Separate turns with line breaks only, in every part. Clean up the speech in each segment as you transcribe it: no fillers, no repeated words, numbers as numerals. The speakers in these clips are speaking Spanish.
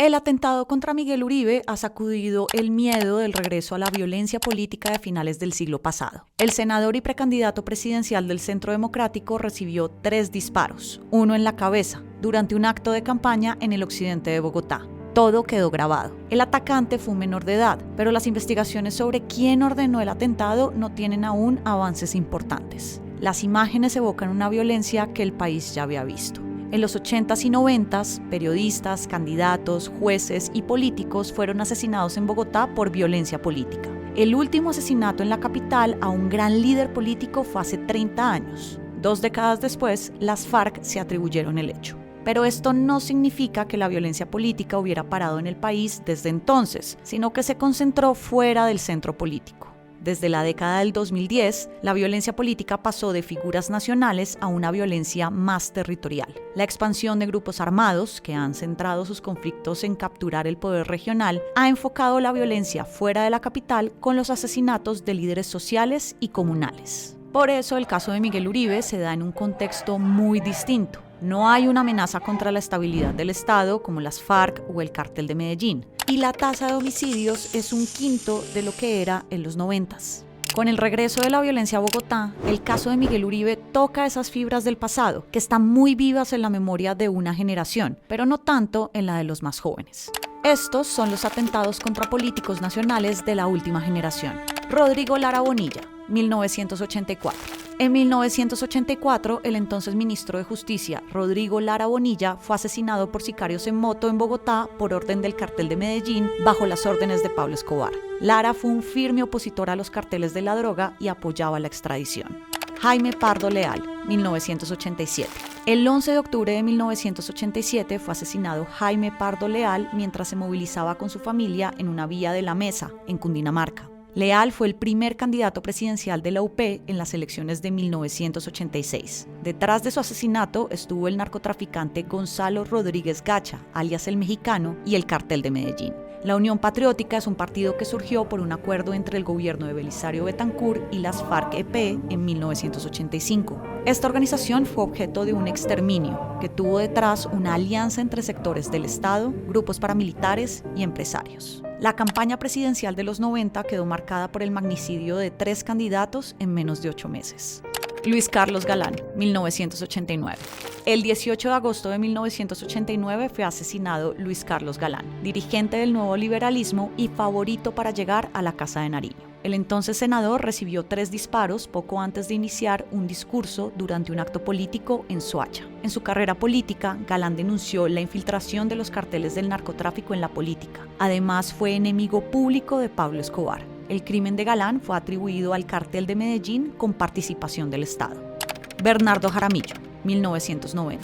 El atentado contra Miguel Uribe ha sacudido el miedo del regreso a la violencia política de finales del siglo pasado. El senador y precandidato presidencial del Centro Democrático recibió 3 disparos, uno en la cabeza, durante un acto de campaña en el occidente de Bogotá. Todo quedó grabado. El atacante fue un menor de edad, pero las investigaciones sobre quién ordenó el atentado no tienen aún avances importantes. Las imágenes evocan una violencia que el país ya había visto. En los 80s y 90s, periodistas, candidatos, jueces y políticos fueron asesinados en Bogotá por violencia política. El último asesinato en la capital a un gran líder político fue hace 30 años. 2 décadas después, las FARC se atribuyeron el hecho. Pero esto no significa que la violencia política hubiera parado en el país desde entonces, sino que se concentró fuera del centro político. Desde la década del 2010, la violencia política pasó de figuras nacionales a una violencia más territorial. La expansión de grupos armados, que han centrado sus conflictos en capturar el poder regional, ha enfocado la violencia fuera de la capital con los asesinatos de líderes sociales y comunales. Por eso, el caso de Miguel Uribe se da en un contexto muy distinto. No hay una amenaza contra la estabilidad del Estado como las FARC o el Cártel de Medellín. Y la tasa de homicidios es 1/5 de lo que era en los 90s. Con el regreso de la violencia a Bogotá, el caso de Miguel Uribe toca esas fibras del pasado, que están muy vivas en la memoria de una generación, pero no tanto en la de los más jóvenes. Estos son los atentados contra políticos nacionales de la última generación. Rodrigo Lara Bonilla, 1984. En 1984, el entonces ministro de Justicia, Rodrigo Lara Bonilla, fue asesinado por sicarios en moto en Bogotá por orden del Cártel de Medellín bajo las órdenes de Pablo Escobar. Lara fue un firme opositor a los carteles de la droga y apoyaba la extradición. Jaime Pardo Leal, 1987. El 11 de octubre de 1987 fue asesinado Jaime Pardo Leal mientras se movilizaba con su familia en una vía de La Mesa, en Cundinamarca. Leal fue el primer candidato presidencial de la UP en las elecciones de 1986. Detrás de su asesinato estuvo el narcotraficante Gonzalo Rodríguez Gacha, alias El Mexicano, y el Cártel de Medellín. La Unión Patriótica es un partido que surgió por un acuerdo entre el gobierno de Belisario Betancur y las FARC-EP en 1985. Esta organización fue objeto de un exterminio que tuvo detrás una alianza entre sectores del Estado, grupos paramilitares y empresarios. La campaña presidencial de los 90 quedó marcada por el magnicidio de 3 candidatos en menos de 8 meses. Luis Carlos Galán, 1989. El 18 de agosto de 1989 fue asesinado Luis Carlos Galán, dirigente del nuevo liberalismo y favorito para llegar a la Casa de Nariño. El entonces senador recibió 3 disparos poco antes de iniciar un discurso durante un acto político en Soacha. En su carrera política, Galán denunció la infiltración de los carteles del narcotráfico en la política. Además, fue enemigo público de Pablo Escobar. El crimen de Galán fue atribuido al Cártel de Medellín con participación del Estado. Bernardo Jaramillo, 1990.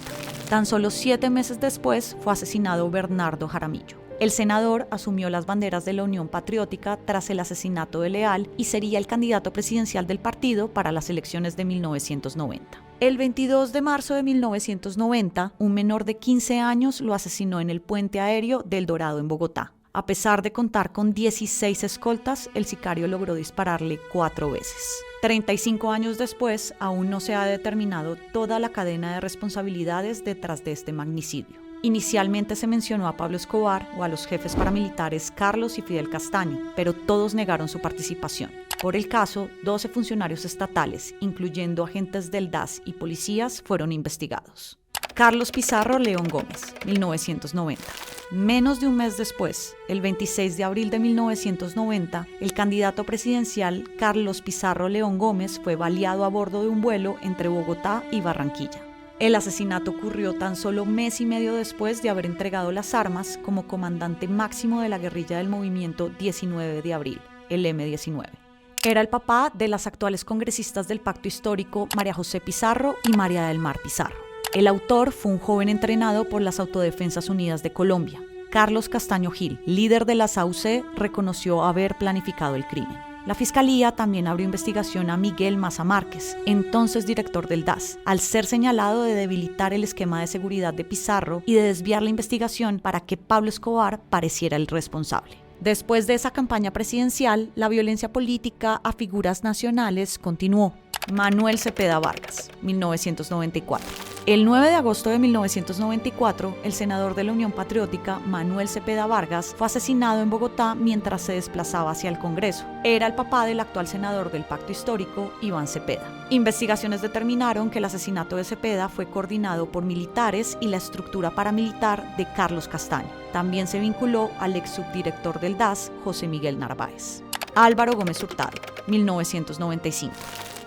Tan solo 7 meses después fue asesinado Bernardo Jaramillo. El senador asumió las banderas de la Unión Patriótica tras el asesinato de Leal y sería el candidato presidencial del partido para las elecciones de 1990. El 22 de marzo de 1990, un menor de 15 años lo asesinó en el puente aéreo del Dorado en Bogotá. A pesar de contar con 16 escoltas, el sicario logró dispararle 4 veces. 35 años después, aún no se ha determinado toda la cadena de responsabilidades detrás de este magnicidio. Inicialmente se mencionó a Pablo Escobar o a los jefes paramilitares Carlos y Fidel Castaño, pero todos negaron su participación. Por el caso, 12 funcionarios estatales, incluyendo agentes del DAS y policías, fueron investigados. Carlos Pizarro León Gómez, 1990. Menos de un mes después, el 26 de abril de 1990, el candidato presidencial Carlos Pizarro León Gómez fue baleado a bordo de un vuelo entre Bogotá y Barranquilla. El asesinato ocurrió tan solo mes y medio después de haber entregado las armas como comandante máximo de la guerrilla del movimiento 19 de abril, el M-19. Era el papá de las actuales congresistas del Pacto Histórico María José Pizarro y María del Mar Pizarro. El autor fue un joven entrenado por las Autodefensas Unidas de Colombia. Carlos Castaño Gil, líder de las AUC, reconoció haber planificado el crimen. La Fiscalía también abrió investigación a Miguel Maza Márquez, entonces director del DAS, al ser señalado de debilitar el esquema de seguridad de Pizarro y de desviar la investigación para que Pablo Escobar pareciera el responsable. Después de esa campaña presidencial, la violencia política a figuras nacionales continuó. Manuel Cepeda Vargas, 1994. El 9 de agosto de 1994, el senador de la Unión Patriótica, Manuel Cepeda Vargas, fue asesinado en Bogotá mientras se desplazaba hacia el Congreso. Era el papá del actual senador del Pacto Histórico, Iván Cepeda. Investigaciones determinaron que el asesinato de Cepeda fue coordinado por militares y la estructura paramilitar de Carlos Castaño. También se vinculó al ex subdirector del DAS, José Miguel Narváez. Álvaro Gómez Hurtado, 1995.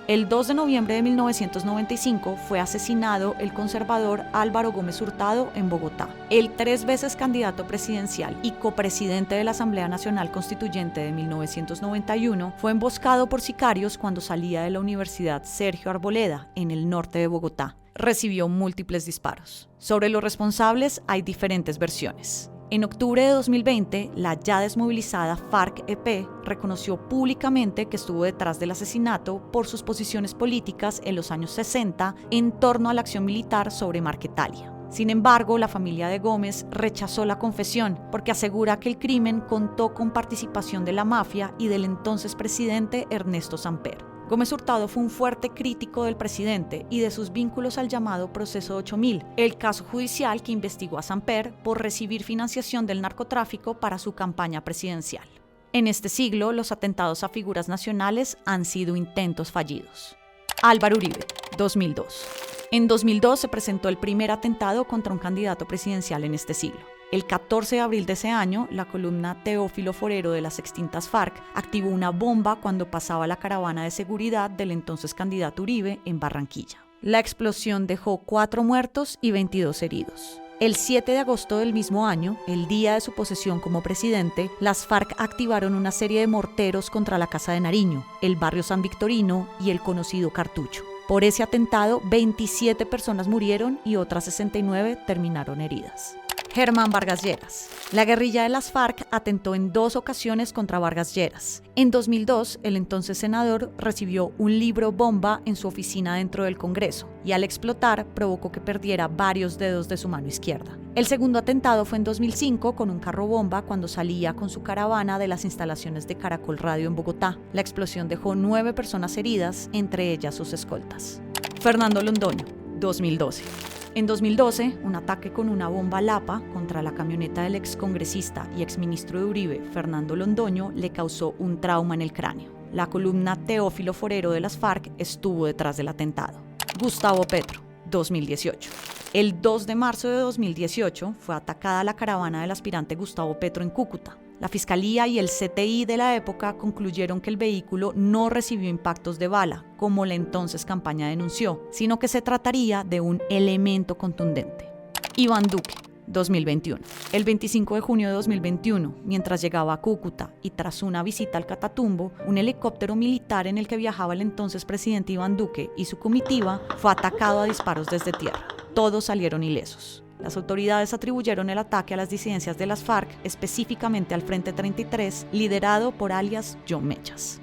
El 2 de noviembre de 1995 fue asesinado el conservador Álvaro Gómez Hurtado en Bogotá. El 3 veces candidato presidencial y copresidente de la Asamblea Nacional Constituyente de 1991 fue emboscado por sicarios cuando salía de la Universidad Sergio Arboleda, en el norte de Bogotá. Recibió múltiples disparos. Sobre los responsables hay diferentes versiones. En octubre de 2020, la ya desmovilizada FARC-EP reconoció públicamente que estuvo detrás del asesinato por sus posiciones políticas en los años 60 en torno a la acción militar sobre Marquetalia. Sin embargo, la familia de Gómez rechazó la confesión porque asegura que el crimen contó con participación de la mafia y del entonces presidente Ernesto Samper. Gómez Hurtado fue un fuerte crítico del presidente y de sus vínculos al llamado Proceso 8000, el caso judicial que investigó a Samper por recibir financiación del narcotráfico para su campaña presidencial. En este siglo, los atentados a figuras nacionales han sido intentos fallidos. Álvaro Uribe, 2002. En 2002 se presentó el primer atentado contra un candidato presidencial en este siglo. El 14 de abril de ese año, la columna Teófilo Forero de las extintas FARC activó una bomba cuando pasaba la caravana de seguridad del entonces candidato Uribe en Barranquilla. La explosión dejó 4 muertos y 22 heridos. El 7 de agosto del mismo año, el día de su posesión como presidente, las FARC activaron una serie de morteros contra la Casa de Nariño, el barrio San Victorino y el conocido Cartucho. Por ese atentado, 27 personas murieron y otras 69 terminaron heridas. Germán Vargas Lleras. La guerrilla de las FARC atentó en 2 ocasiones contra Vargas Lleras. En 2002, el entonces senador recibió un libro bomba en su oficina dentro del Congreso y al explotar provocó que perdiera varios dedos de su mano izquierda. El segundo atentado fue en 2005 con un carro bomba cuando salía con su caravana de las instalaciones de Caracol Radio en Bogotá. La explosión dejó 9 personas heridas, entre ellas sus escoltas. Fernando Londoño, 2012. En 2012, un ataque con una bomba Lapa contra la camioneta del excongresista y exministro de Uribe, Fernando Londoño, le causó un trauma en el cráneo. La columna Teófilo Forero de las FARC estuvo detrás del atentado. Gustavo Petro, 2018. El 2 de marzo de 2018 fue atacada la caravana del aspirante Gustavo Petro en Cúcuta. La Fiscalía y el CTI de la época concluyeron que el vehículo no recibió impactos de bala, como la entonces campaña denunció, sino que se trataría de un elemento contundente. Iván Duque, 2021. El 25 de junio de 2021, mientras llegaba a Cúcuta y tras una visita al Catatumbo, un helicóptero militar en el que viajaba el entonces presidente Iván Duque y su comitiva fue atacado a disparos desde tierra. Todos salieron ilesos. Las autoridades atribuyeron el ataque a las disidencias de las FARC, específicamente al Frente 33, liderado por alias John Mechas.